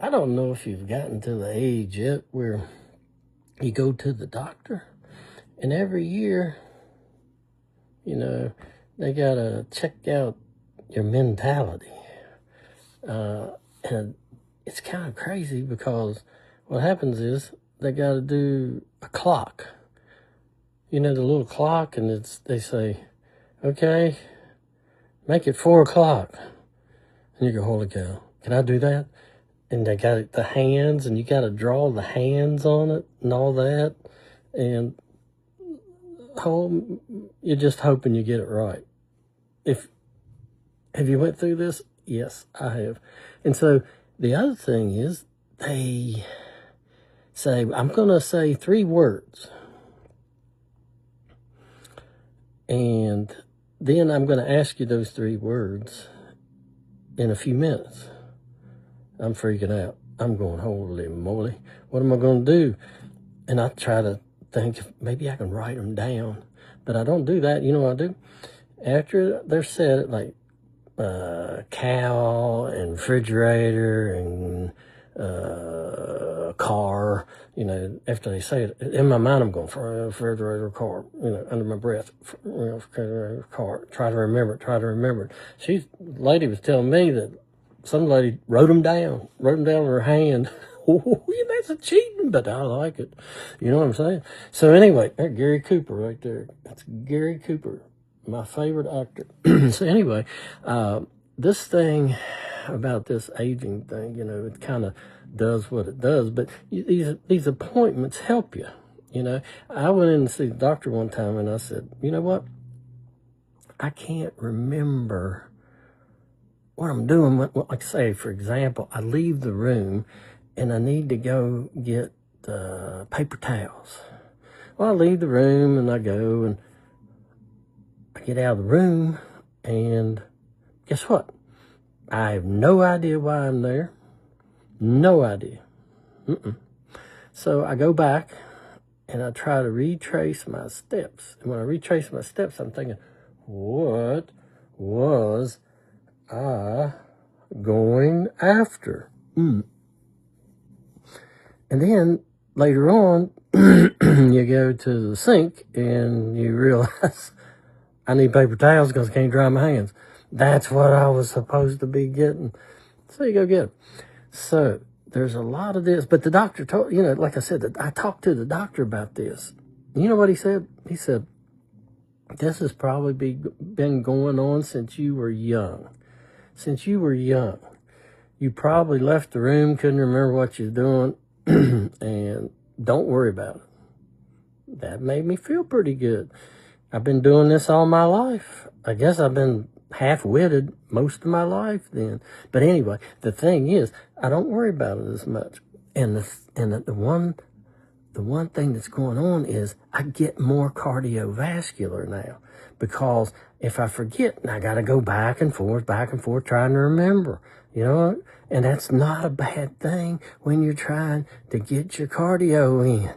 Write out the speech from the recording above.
I don't know if you've gotten to the age yet where you go to the doctor and every year, they got to check out your mentality. And it's kind of crazy because what happens is they got to do a clock. The little clock, and they say, okay, make it 4 o'clock. And you go, holy cow, can I do that? And they got the hands, and you got to draw the hands on it and all that. And you're just hoping you get it right. Have you went through this? Yes, I have. And so the other thing is they say, I'm going to say 3 words. And then I'm going to ask you those 3 words in a few minutes. I'm freaking out. I'm going, holy moly, what am I going to do? And I try to think if maybe I can write them down. But I don't do that. You know what I do? After they're said, like cow and refrigerator and car, after they say it, in my mind I'm going, refrigerator, car, under my breath, refrigerator, car, try to remember it. The lady was telling me that some lady wrote them down in her hand. That's a cheating, but I like it. You know what I'm saying? So anyway, Gary Cooper right there. That's Gary Cooper, my favorite actor. So anyway, this thing about this aging thing, it kind of does what it does. But these appointments help you. I went in to see the doctor one time, and I said, you know what? I can't remember what I'm doing. Like say, for example, I leave the room and I need to go get paper towels. Well, I leave the room and I go and I get out of the room, and guess what? I have no idea why I'm there. No idea. So I go back and I try to retrace my steps. And when I retrace my steps, I'm thinking, what was I going after? And then later on, you go to the sink and you realize I need paper towels because I can't dry my hands. That's what I was supposed to be getting. So you go get them. So there's a lot of this. But the doctor told, like I said, I talked to the doctor about this. You know what he said? He said, this has probably been going on since you were young. Since you were young. You probably left the room, couldn't remember what you're doing, and don't worry about it. That made me feel pretty good. I've been doing this all my life. I guess I've been half-witted most of my life then. But anyway, the thing is, I don't worry about it as much. And the one thing that's going on is I get more cardiovascular now, because if I forget, I got to go back and forth, trying to remember, and that's not a bad thing when you're trying to get your cardio in.